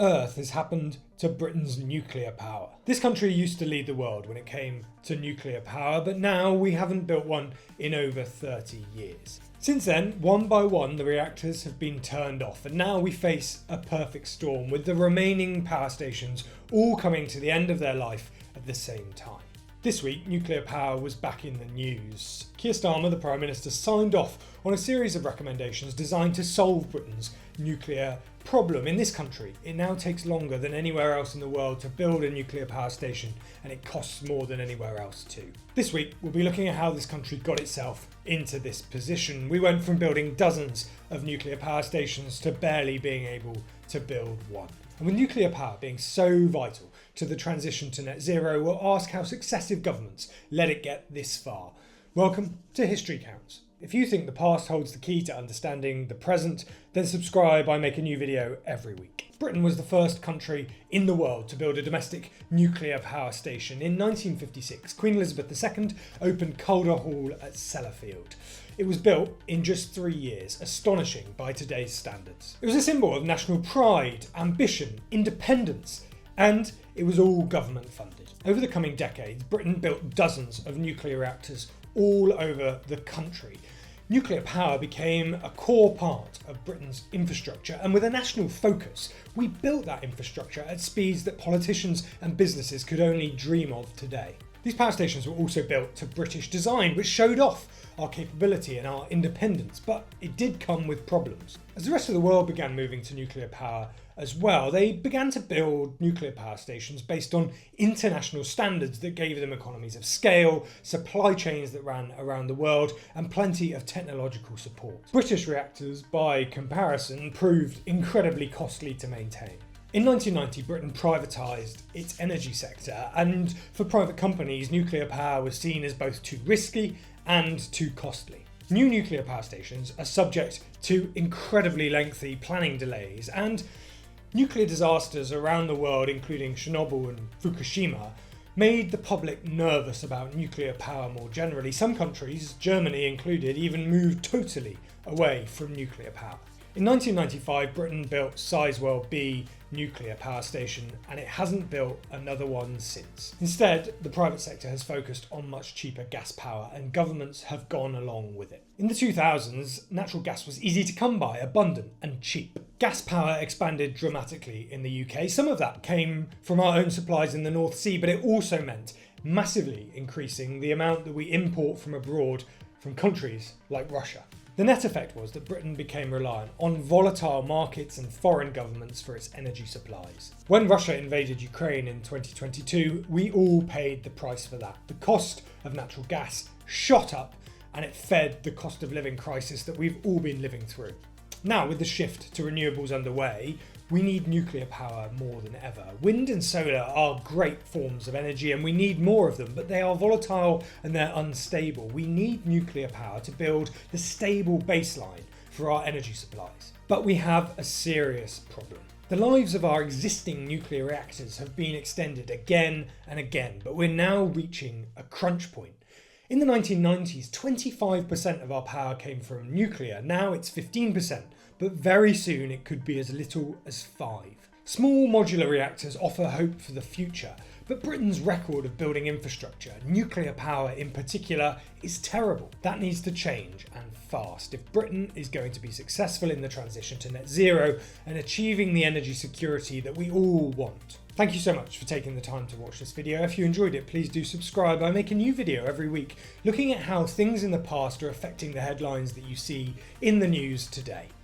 earth has happened to Britain's nuclear power? This country used to lead the world when it came to nuclear power, but now we haven't built one in over 30 years. Since then, one by one, the reactors have been turned off, and now we face a perfect storm with the remaining power stations all coming to the end of their life at the same time. This week, nuclear power was back in the news. Keir Starmer, the Prime Minister, signed off on a series of recommendations designed to solve Britain's nuclear problem. In this country, it now takes longer than anywhere else in the world to build a nuclear power station, and it costs more than anywhere else too. This week, we'll be looking at how this country got itself into this position. We went from building dozens of nuclear power stations to barely being able to build one. And with nuclear power being so vital to the transition to net zero, we'll ask how successive governments let it get this far. Welcome to History Counts. If you think the past holds the key to understanding the present, then subscribe. I make a new video every week. Britain was the first country in the world to build a domestic nuclear power station. In 1956, Queen Elizabeth II opened Calder Hall at Sellafield. It was built in just 3 years, astonishing by today's standards. It was a symbol of national pride, ambition, independence, and it was all government funded. Over the coming decades, Britain built dozens of nuclear reactors all over the country. Nuclear power became a core part of Britain's infrastructure, and with a national focus, we built that infrastructure at speeds that politicians and businesses could only dream of today. These power stations were also built to British design, which showed off our capability and our independence, but it did come with problems. As the rest of the world began moving to nuclear power as well, they began to build nuclear power stations based on international standards that gave them economies of scale, supply chains that ran around the world, and plenty of technological support. British reactors, by comparison, proved incredibly costly to maintain. In 1990, Britain privatised its energy sector, and for private companies, nuclear power was seen as both too risky and too costly. New nuclear power stations are subject to incredibly lengthy planning delays, and nuclear disasters around the world, including Chernobyl and Fukushima, made the public nervous about nuclear power more generally. Some countries, Germany included, even moved totally away from nuclear power. In 1995, Britain built Sizewell B nuclear power station, and it hasn't built another one since. Instead, the private sector has focused on much cheaper gas power, and governments have gone along with it. In the 2000s, natural gas was easy to come by, abundant and cheap. Gas power expanded dramatically in the UK. Some of that came from our own supplies in the North Sea, but it also meant massively increasing the amount that we import from abroad from countries like Russia. The net effect was that Britain became reliant on volatile markets and foreign governments for its energy supplies. When Russia invaded Ukraine in 2022, we all paid the price for that. The cost of natural gas shot up, and it fed the cost of living crisis that we've all been living through. Now, with the shift to renewables underway, we need nuclear power more than ever. Wind and solar are great forms of energy, and we need more of them, but they are volatile and they're unstable. We need nuclear power to build the stable baseline for our energy supplies. But we have a serious problem. The lives of our existing nuclear reactors have been extended again and again, but we're now reaching a crunch point. In the 1990s, 25% of our power came from nuclear. Now it's 15%, but very soon it could be as little as 5%. Small modular reactors offer hope for the future, but Britain's record of building infrastructure, nuclear power in particular, is terrible. That needs to change, and fast, if Britain is going to be successful in the transition to net zero and achieving the energy security that we all want. Thank you so much for taking the time to watch this video. If you enjoyed it, please do subscribe. I make a new video every week looking at how things in the past are affecting the headlines that you see in the news today.